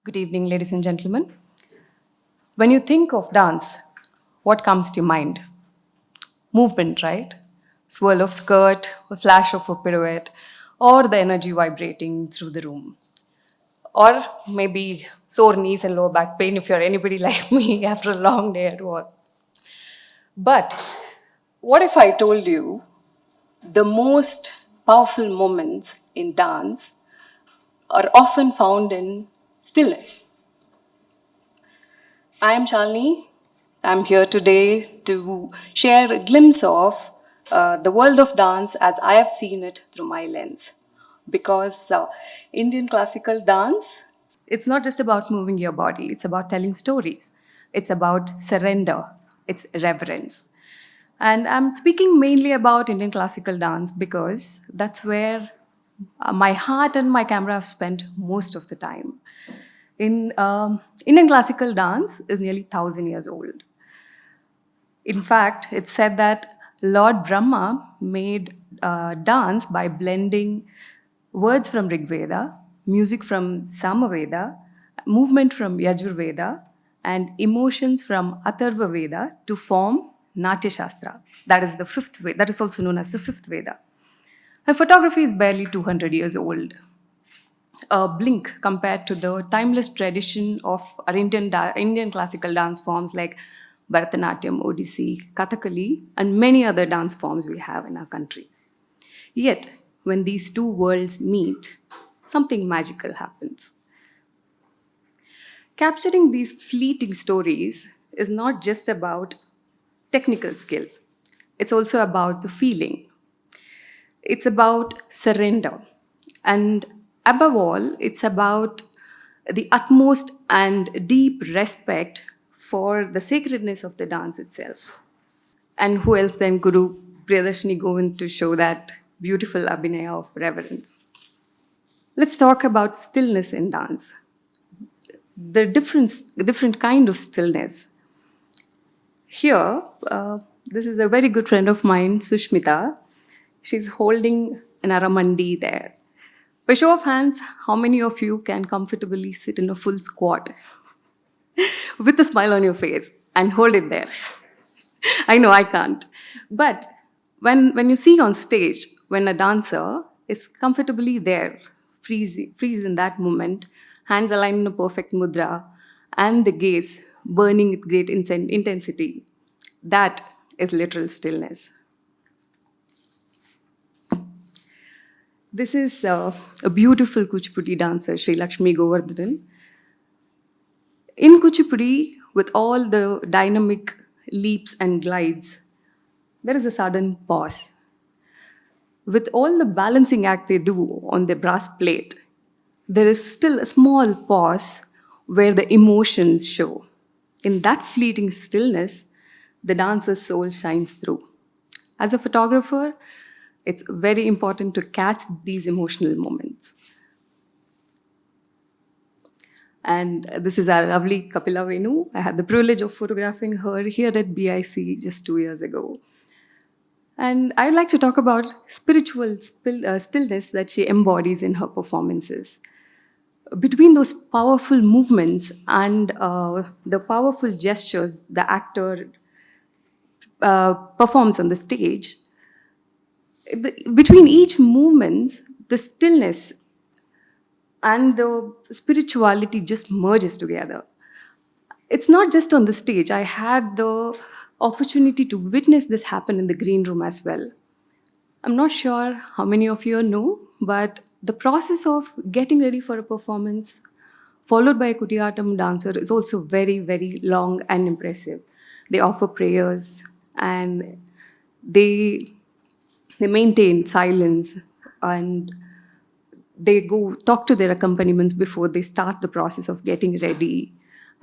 Good evening, ladies and gentlemen. When you think of dance, what comes to your mind? Movement, right? Swirl of skirt, a flash of a pirouette, or the energy vibrating through the room. Or maybe sore knees and lower back pain if you're anybody like me after a long day at work. But what if I told you the most powerful moments in dance are often found in stillness? I am Shalini. I'm here today to share a glimpse of the world of dance as I have seen it through my lens. Because Indian classical dance, it's not just about moving your body, it's about telling stories, it's about surrender, it's reverence. And I'm speaking mainly about Indian classical dance because that's where my heart and my camera have spent most of the time. In Indian classical dance is nearly 1,000 years old. In fact, it's said that Lord Brahma made dance by blending words from Rig Veda, music from Samaveda, movement from Yajurveda, and emotions from Atharva Veda to form Natya Shastra. That is the fifth Veda. That is also known as the fifth Veda. And photography is barely 200 years old, a blink compared to the timeless tradition of our Indian classical dance forms like Bharatanatyam, Odissi, Kathakali, and many other dance forms we have in our country. Yet, when these two worlds meet, something magical happens. Capturing these fleeting stories is not just about technical skill, it's also about the feeling. It's about surrender. And above all, it's about the utmost and deep respect for the sacredness of the dance itself. And who else than Guru Priyadarshini Govind to show that beautiful abhinaya of reverence? Let's talk about stillness in dance. The different kind of stillness. Here, this is a very good friend of mine, Sushmita. She's holding an aramandi there. By show of hands, how many of you can comfortably sit in a full squat with a smile on your face and hold it there? I know I can't. But when you see on stage, when a dancer is comfortably there, freeze in that moment, hands aligned in a perfect mudra, and the gaze burning with great intensity, that is literal stillness. This is a beautiful Kuchipudi dancer, Sri Lakshmi Govardhan. In Kuchipudi, with all the dynamic leaps and glides, there is a sudden pause. With all the balancing act they do on the brass plate, there is still a small pause where the emotions show. In that fleeting stillness, the dancer's soul shines through. As a photographer, it's very important to catch these emotional moments. And this is our lovely Kapila Venu. I had the privilege of photographing her here at BIC just 2 years ago. And I'd like to talk about spiritual stillness that she embodies in her performances. Between those powerful movements and the powerful gestures the actor performs on the stage, between each movement, the stillness and the spirituality just merges together. It's not just on the stage. I had the opportunity to witness this happen in the green room as well. I'm not sure how many of you know, but the process of getting ready for a performance, followed by a Kutiyatam dancer, is also very, very long and impressive. They offer prayers and they maintain silence, and they go talk to their accompaniments before they start the process of getting ready,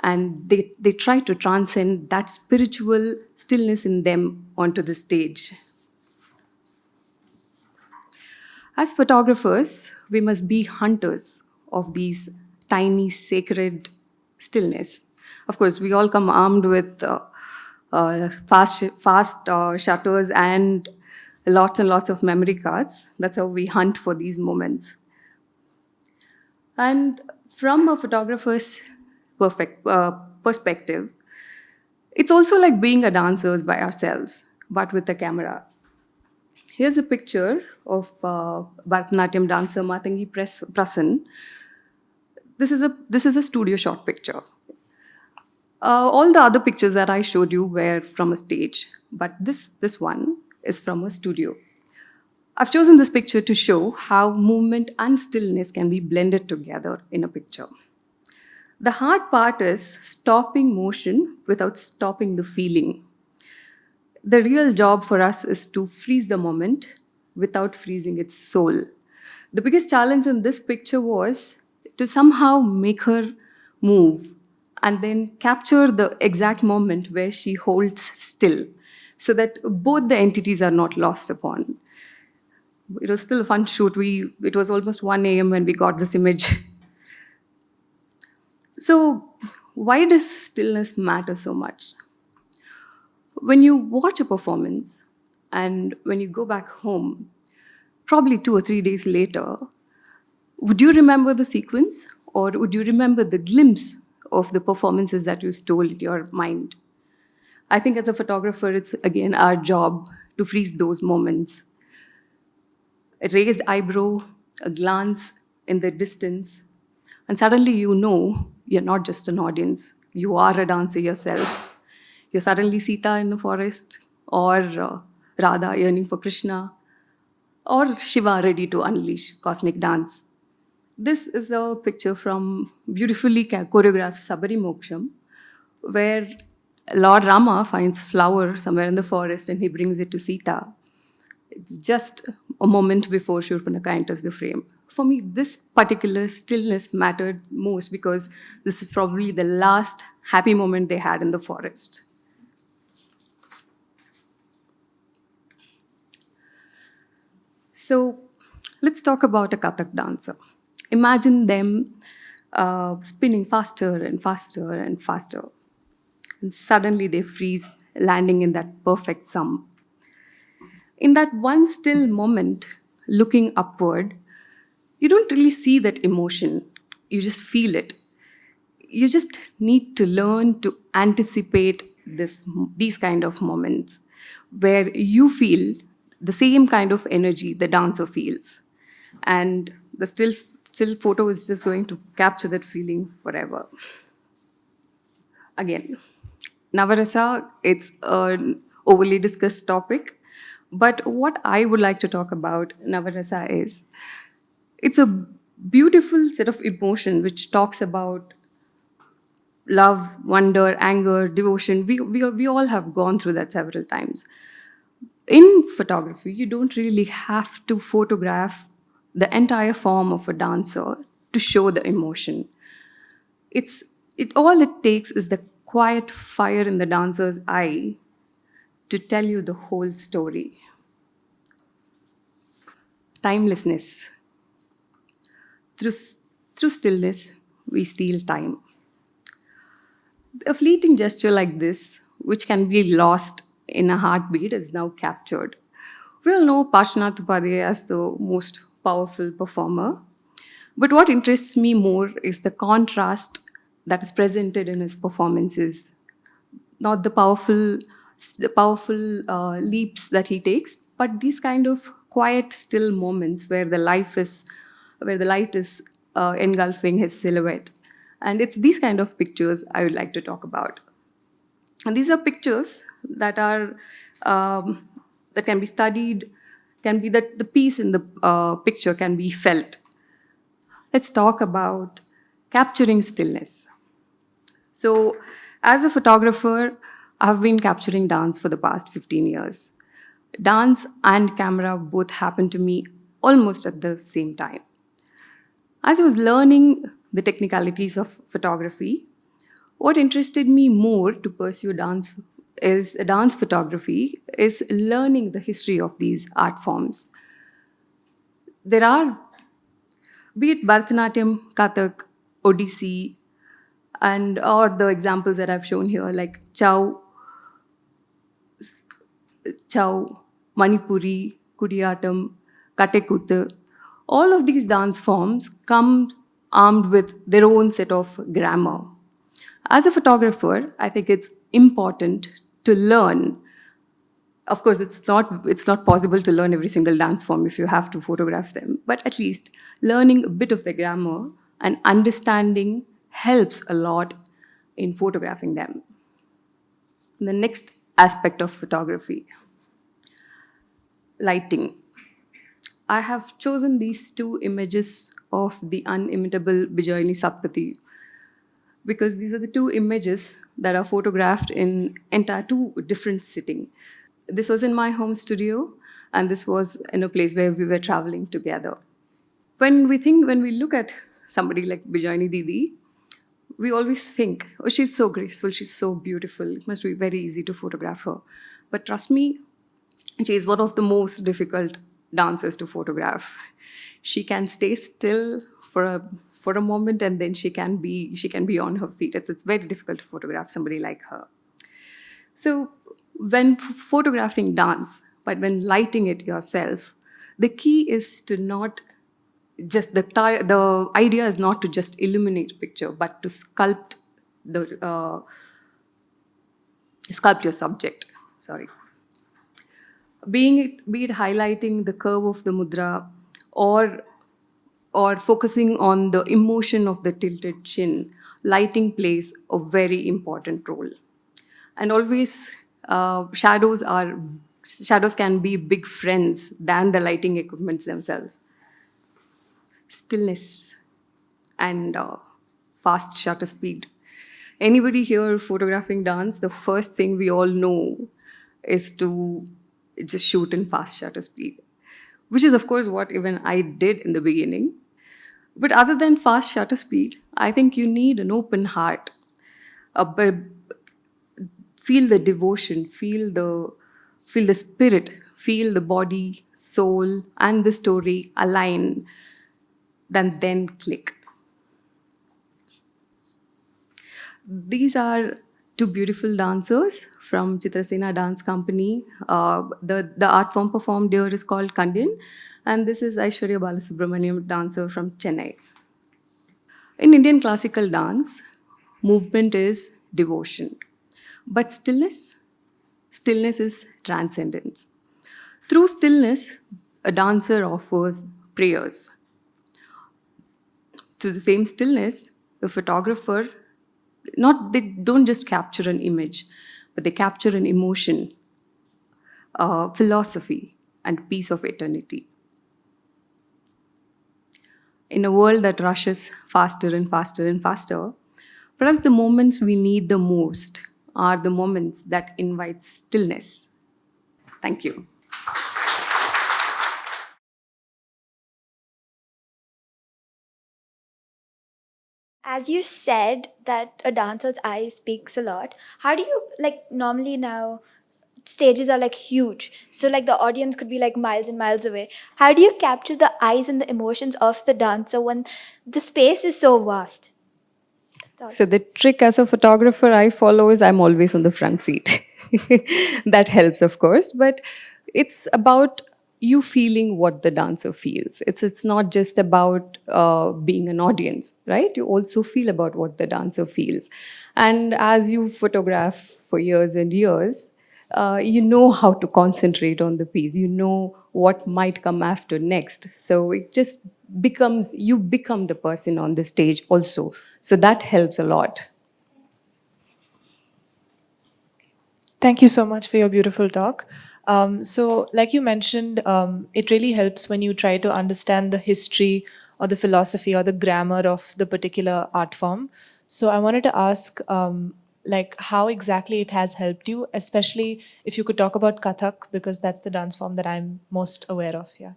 and they try to transcend that spiritual stillness in them onto the stage. As photographers, we must be hunters of these tiny sacred stillness. Of course, we all come armed with fast shutters and lots of memory cards. That's how we hunt for these moments. And From a photographer's perfect perspective, it's also like being a dancers by ourselves, but with a camera. Here's a picture of Bharatanatyam dancer Matangi Prasan. This is a studio shot picture. All the other pictures that I showed you were from a stage, but this one is from a studio. I've chosen this picture to show how movement and stillness can be blended together in a picture. The hard part is stopping motion without stopping the feeling. The real job for us is to freeze the moment without freezing its soul. The biggest challenge in this picture was to somehow make her move and then capture the exact moment where she holds still so that both the entities are not lost upon. It was still a fun shoot. It was almost 1 a.m. when we got this image. So, why does stillness matter so much? When you watch a performance and when you go back home, probably 2 or 3 days later, would you remember the sequence or would you remember the glimpse of the performances that you stole in your mind? I think as a photographer, it's again our job to freeze those moments. A raised eyebrow, a glance in the distance, and suddenly you know you're not just an audience, you are a dancer yourself. You're suddenly Sita in the forest, or Radha yearning for Krishna, or Shiva ready to unleash cosmic dance. This is a picture from beautifully choreographed Sabari Moksham, where Lord Rama finds flower somewhere in the forest and he brings it to Sita. It's just a moment before Shurpanaka enters the frame. For me, this particular stillness mattered most because this is probably the last happy moment they had in the forest. So let's talk about a Kathak dancer. Imagine them spinning faster and faster and faster. And suddenly they freeze, landing in that perfect sum. In that one still moment, looking upward, you don't really see that emotion, you just feel it. You just need to learn to anticipate these kind of moments where you feel the same kind of energy the dancer feels, and the still photo is just going to capture that feeling forever. Again, Navarasa, it's an overly discussed topic, but what I would like to talk about Navarasa is it's a beautiful set of emotion which talks about love, wonder, anger, devotion. We all have gone through that several times. In photography, you don't really have to photograph the entire form of a dancer to show the emotion. It takes is the quiet fire in the dancer's eye to tell you the whole story. Timelessness. Through, through stillness, we steal time. A fleeting gesture like this, which can be lost in a heartbeat, is now captured. We all know Parshvanath Upadhyay as the most powerful performer, but what interests me more is the contrast that is presented in his performances. Not the powerful leaps that he takes, but these kind of quiet, still moments where the light is engulfing his silhouette. And it's these kind of pictures I would like to talk about. And these are pictures that are that can be studied, can be that the piece in the picture can be felt. Let's talk about capturing stillness. So, as a photographer, I've been capturing dance for the past 15 years. Dance and camera both happened to me almost at the same time. As I was learning the technicalities of photography, what interested me more to pursue dance photography is learning the history of these art forms. There are, be it Bharatanatyam, Kathak, Odissi, and or the examples that I've shown here, like Chow, Manipuri, Kudiyatam, Katekuttu. All of these dance forms come armed with their own set of grammar. As a photographer, I think it's important to learn. Of course, it's not possible to learn every single dance form if you have to photograph them, but at least learning a bit of the grammar and understanding helps a lot in photographing them. The next aspect of photography, lighting. I have chosen these two images of the unimitable Bijoyini Satpathy because these are the two images that are photographed in entire two different sitting. This was in my home studio, and this was in a place where we were traveling together. When we look at somebody like Bijoyini Didi, we always think, oh, she's so graceful, she's so beautiful, it must be very easy to photograph her. But trust me, she is one of the most difficult dancers to photograph. She can stay still for a moment, and then she can be on her feet. It's very difficult to photograph somebody like her. So when photographing dance, but when lighting it yourself, the key is to not just the idea is not to just illuminate a picture, but to the sculpt your subject. Sorry, be it highlighting the curve of the mudra, or focusing on the emotion of the tilted chin, lighting plays a very important role. And always, shadows can be big friends than the lighting equipments themselves. Stillness and fast shutter speed. Anybody here photographing dance, the first thing we all know is to just shoot in fast shutter speed, which is, of course, what even I did in the beginning. But other than fast shutter speed, I think you need an open heart. But feel the devotion, feel the spirit, feel the body, soul, and the story align, then click. These are two beautiful dancers from Chitrasena Dance Company. The art form performed here is called Kandian, and this is Aishwarya Balasubramaniam, dancer from Chennai. In Indian classical dance, movement is devotion, but stillness is transcendence. Through stillness, a dancer offers prayers. Through the same stillness, the photographer not they don't just capture an image, but they capture an emotion, philosophy, and piece of eternity. In a world that rushes faster and faster and faster, perhaps the moments we need the most are the moments that invite stillness. Thank you. As you said that a dancer's eye speaks a lot, how do you like normally now stages are like huge. So like the audience could be like miles and miles away. How do you capture the eyes and the emotions of the dancer when the space is so vast? That's So the trick as a photographer I follow is I'm always on the front seat. That helps, of course, but it's about you feeling what the dancer feels. It's not just about being an audience, right? You also feel about what the dancer feels, and as you photograph for years and years, you know how to concentrate on the piece. You know what might come after next. So it just becomes you become the person on the stage also. So that helps a lot. Thank you so much for your beautiful talk. Like you mentioned, it really helps when you try to understand the history or the philosophy or the grammar of the particular art form. So, I wanted to ask, like, how exactly it has helped you, especially if you could talk about Kathak, because that's the dance form that I'm most aware of. Yeah.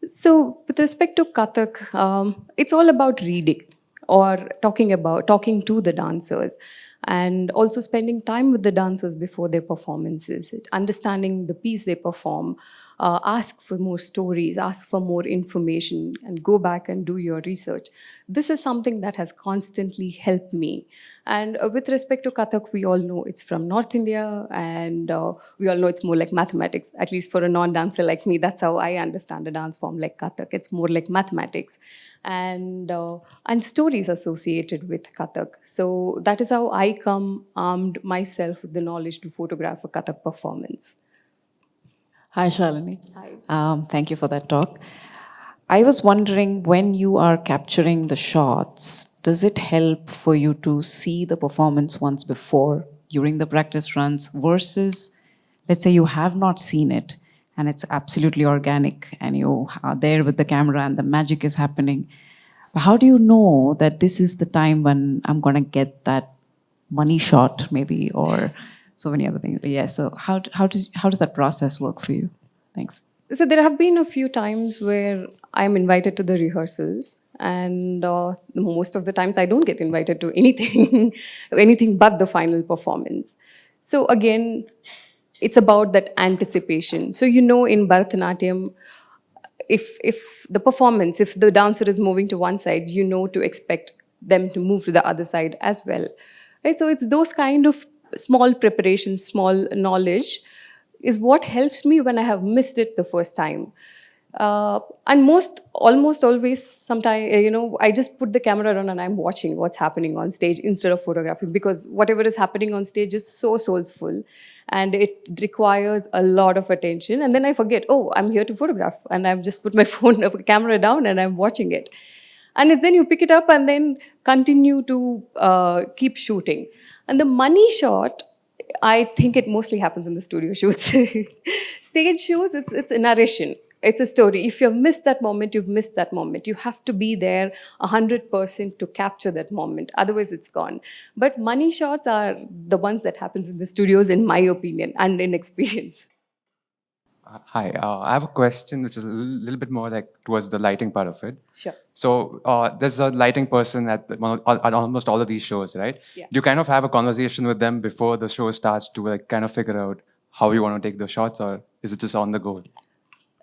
So, with respect to Kathak, it's all about reading or talking to the dancers, and also spending time with the dancers before their performances, understanding the piece they perform, ask for more stories, ask for more information, and go back and do your research. This is something that has constantly helped me. And with respect to Kathak, we all know it's from North India, and we all know it's more like mathematics. At least for a non-dancer like me, that's how I understand a dance form like Kathak. It's more like mathematics, and stories associated with Kathak. So that is how I come armed myself with the knowledge to photograph a Kathak performance. Hi, Shalini. Hi. Thank you for that talk. I was wondering, when you are capturing the shots, does it help for you to see the performance once before during the practice runs versus, let's say, you have not seen it and it's absolutely organic and you are there with the camera and the magic is happening? How do you know that this is the time when I'm going to get that money shot, maybe, or so many other things? Yeah. So how does that process work for you? Thanks. So there have been a few times where I'm invited to the rehearsals, and most of the times I don't get invited to anything, anything but the final performance. So again, it's about that anticipation. So in Bharatanatyam, if the performance, if the dancer is moving to one side, to expect them to move to the other side as well, right? So it's those kind of small preparations, small knowledge is what helps me when I have missed it the first time. And almost always, sometimes, I just put the camera on and I'm watching what's happening on stage instead of photographing, because whatever is happening on stage is so soulful and it requires a lot of attention. And then I forget, oh, I'm here to photograph, and I've just put my camera down and I'm watching it. And then you pick it up and then continue to keep shooting. And the money shot, I think it mostly happens in the studio shoots. Stage shoots, it's a narration. It's a story. If you've missed that moment, you've missed that moment. You have to be there 100% to capture that moment. Otherwise, it's gone. But money shots are the ones that happens in the studios, in my opinion, and in experience. Hi, I have a question which is a little bit more like towards the lighting part of it. Sure. So there's a lighting person at almost all of these shows, right? Yeah. Do you kind of have a conversation with them before the show starts to like kind of figure out how you want to take the shots, or is it just on the go?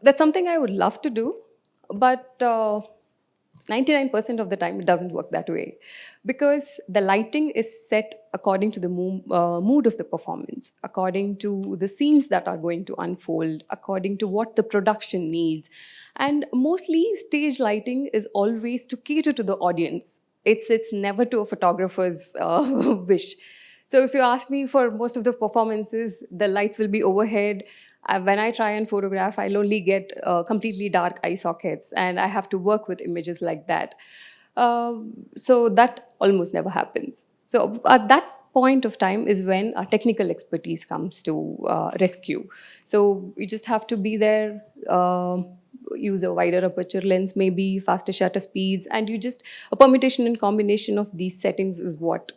That's something I would love to do, but 99% of the time it doesn't work that way, because the lighting is set according to the mood of the performance, according to the scenes that are going to unfold, according to what the production needs. And mostly stage lighting is always to cater to the audience. It's never to a photographer's wish. So if you ask me, for most of the performances, the lights will be overhead. When I try and photograph, I'll only get completely dark eye sockets, and I have to work with images like that. So that almost never happens. So at that point of time is when our technical expertise comes to rescue. So we just have to be there, use a wider aperture lens, maybe faster shutter speeds, and a permutation and combination of these settings is what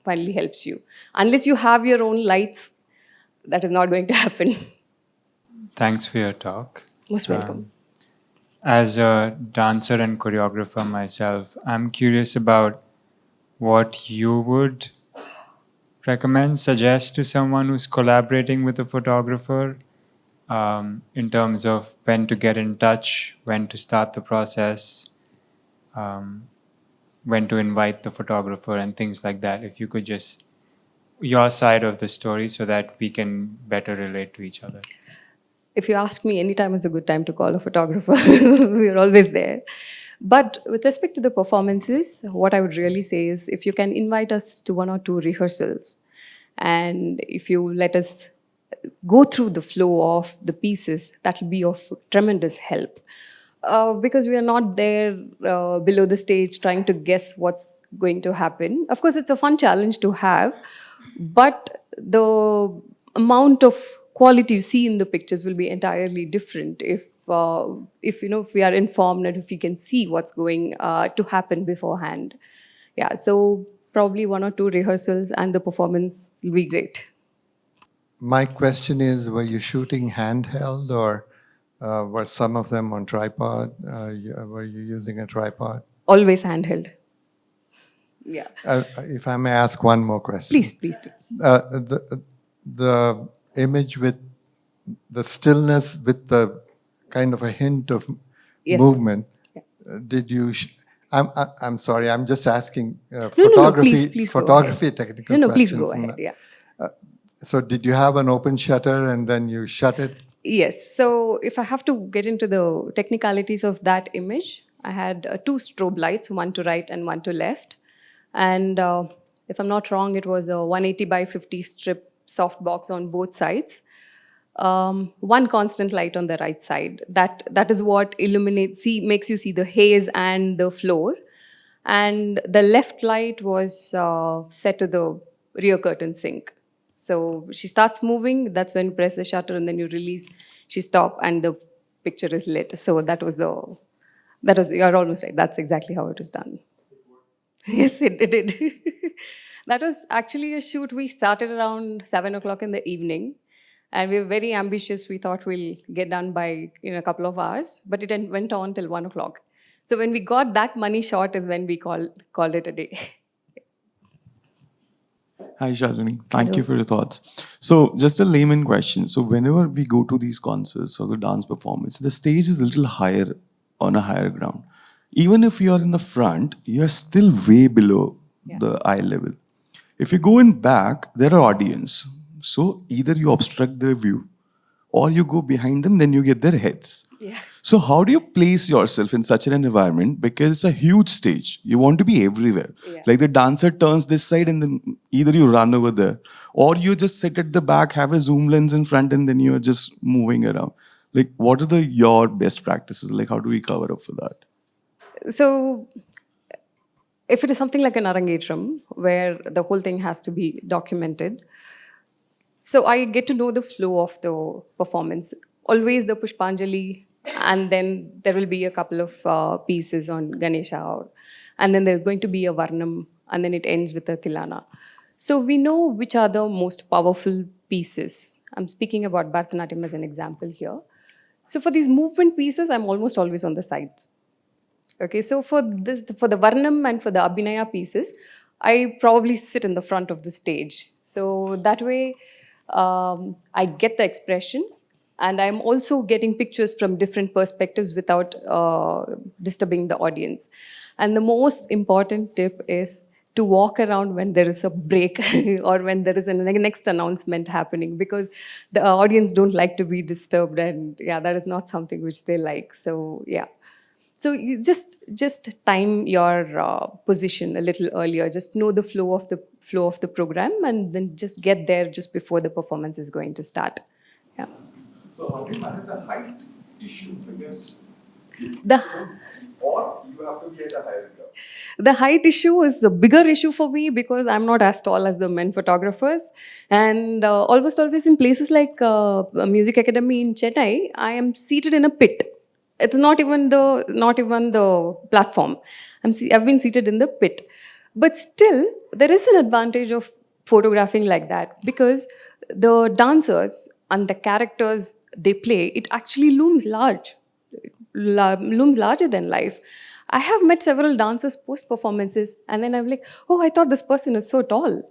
finally helps you. Unless you have your own lights, that is not going to happen. Thanks for your talk. Most welcome. As a dancer and choreographer myself, I'm curious about what you would recommend, suggest to someone who's collaborating with a photographer, in terms of when to get in touch, when to start the process, when to invite the photographer, and things like that. If you could just, your side of the story, so that we can better relate to each other. If you ask me, any time is a good time to call a photographer. We're always there. But with respect to the performances, what I would really say is, if you can invite us to 1 or 2 rehearsals, and if you let us go through the flow of the pieces, that will be of tremendous help. Because we are not there below the stage trying to guess what's going to happen. Of course, it's a fun challenge to have, but the amount of quality you see in the pictures will be entirely different if we are informed and if we can see what's going to happen beforehand. Yeah, so probably 1 or 2 rehearsals and the performance will be great. My question is, were you shooting handheld, or were some of them on tripod? Were you using a tripod? Always handheld. Yeah. If I may ask one more question. Please do. The image with the stillness with the kind of a hint of Yes. movement. Yeah. Did you? I'm sorry. I'm just asking No, photography please go ahead. technical No, please questions. go ahead. Yeah. So did you have an open shutter and then you shut it? Yes. So if I have to get into the technicalities of that image, I had two strobe lights, one to right and one to left. And if I'm not wrong, it was a 180 by 50 strip softbox on both sides. One constant light on the right side. That is what illuminates, makes you see the haze and the floor. And the left light was set to the rear curtain sink. So she starts moving, that's when you press the shutter and then you release, she stop and the picture is lit. So you're almost right. That's exactly how it was done. Yes, it did. That was actually a shoot we started around 7 o'clock in the evening. And we were very ambitious. We thought we'll get done by in a couple of hours, but it went on till 1 o'clock. So when we got that money shot is when we called it a day. Hi, Shalini. Thank you for your thoughts. So, just a layman question. So, whenever we go to these concerts or the dance performance, the stage is a little higher on a higher ground. Even if you are in the front, you are still way below the eye level. If you go in back, there are audience. So, either you obstruct their view or you go behind them, then you get their heads. Yeah. So how do you place yourself in such an environment? Because it's a huge stage. You want to be everywhere. Yeah. Like the dancer turns this side and then either you run over there or you just sit at the back, have a zoom lens in front and then you're just moving around. Like what are your best practices? Like how do we cover up for that? So if it is something like an arangetram where the whole thing has to be documented, so I get to know the flow of the performance. Always the Pushpanjali, and then there will be a couple of pieces on Ganesha, and then there's going to be a Varnam, and then it ends with a Tilana. So we know which are the most powerful pieces. I'm speaking about Bharatanatyam as an example here. So for these movement pieces, I'm almost always on the sides. Okay, so for the Varnam and for the Abhinaya pieces, I probably sit in the front of the stage. So that way, I get the expression, and I'm also getting pictures from different perspectives without disturbing the audience. And the most important tip is to walk around when there is a break or when there is a next announcement happening, because the audience don't like to be disturbed, and yeah, that is not something which they like. So yeah. So you just time your position a little earlier. Just know the flow of the program, and then just get there just before the performance is going to start. Yeah. So how do you manage the height issue? Because The or you have to be at a higher ground. The height issue is a bigger issue for me because I'm not as tall as the men photographers, and almost always in places like a music academy in Chennai, I am seated in a pit. It's not even the platform. I've been seated in the pit, but still there is an advantage of photographing like that because the dancers and the characters they play, it actually looms larger than life. I have met several dancers post performances, and then I'm like, oh, I thought this person is so tall.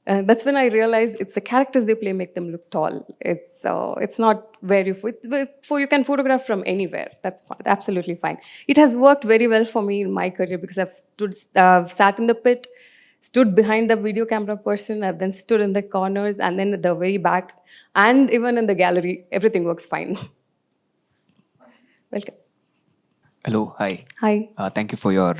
And that's when I realized it's the characters they play make them look tall. It's not where you can photograph from anywhere. That's fine, absolutely fine. It has worked very well for me in my career because I've sat in the pit, stood behind the video camera person, I've then stood in the corners and then at the very back, and even in the gallery. Everything works fine. Welcome. Hello, hi. Hi. Thank you for your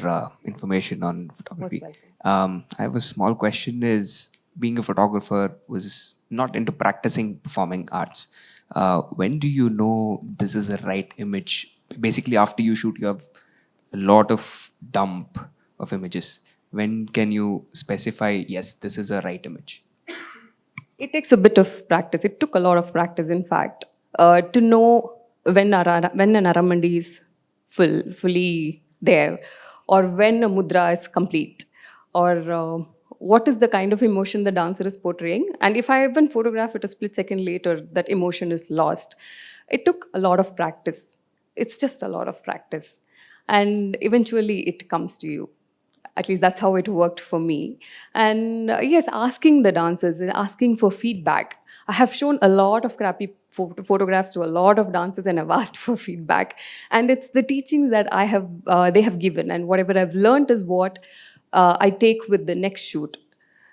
information on photography. Most welcome. I have a small question is, being a photographer was not into practicing performing arts. When do you know this is a right image? Basically, after you shoot, you have a lot of dump of images. When can you specify, yes, this is a right image? It takes a bit of practice. It took a lot of practice, in fact, to know when an Aramandi is fully there, or when a mudra is complete, or what is the kind of emotion the dancer is portraying. And if I even photograph it a split second later, that emotion is lost. It took a lot of practice. It's just a lot of practice. And eventually it comes to you. At least that's how it worked for me. And yes, asking the dancers and asking for feedback. I have shown a lot of crappy photographs to a lot of dancers and I've asked for feedback. And it's the teachings that they have given, and whatever I've learned is what I take with the next shoot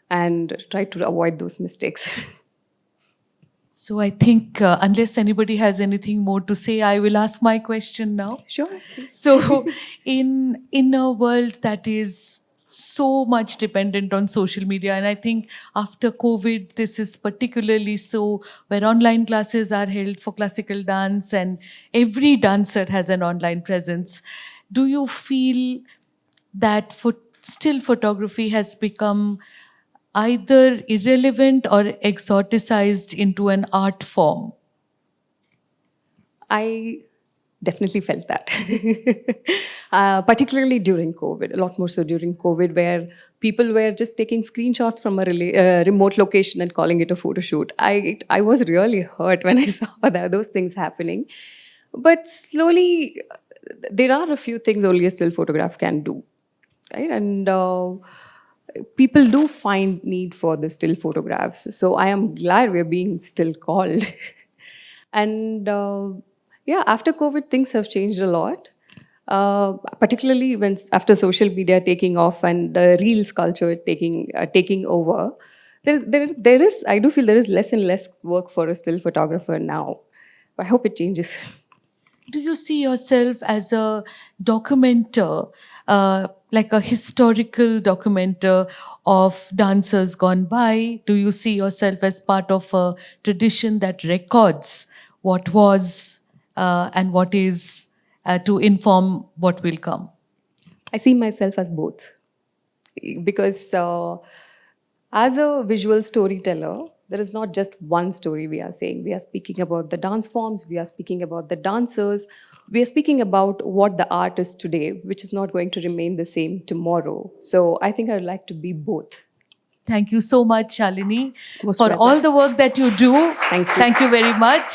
and try to avoid those mistakes. So I think unless anybody has anything more to say, I will ask my question now. Sure. So in a world that is so much dependent on social media, and I think after COVID, this is particularly so, where online classes are held for classical dance and every dancer has an online presence. Do you feel that still photography has become either irrelevant or exoticized into an art form? I definitely felt that, particularly during COVID, a lot more so during COVID, where people were just taking screenshots from a remote location and calling it a photo shoot. I was really hurt when I saw those things happening. But slowly, there are a few things only a still photograph can do, right? And people do find need for the still photographs. So I am glad we're being still called. And yeah, after COVID, things have changed a lot. Particularly when after social media taking off and the reels culture taking over, there is I do feel there is less and less work for a still photographer now. I hope it changes. Do you see yourself as a documenter, like a historical documenter of dancers gone by? Do you see yourself as part of a tradition that records what was and what is to inform what will come? I see myself as both, because as a visual storyteller, there is not just one story we are saying. We are speaking about the dance forms, we are speaking about the dancers, we are speaking about what the art is today, which is not going to remain the same tomorrow. So I think I would like to be both. Thank you so much, Shalini, Most for welcome. all the work that you do. Thank you. Thank you very much.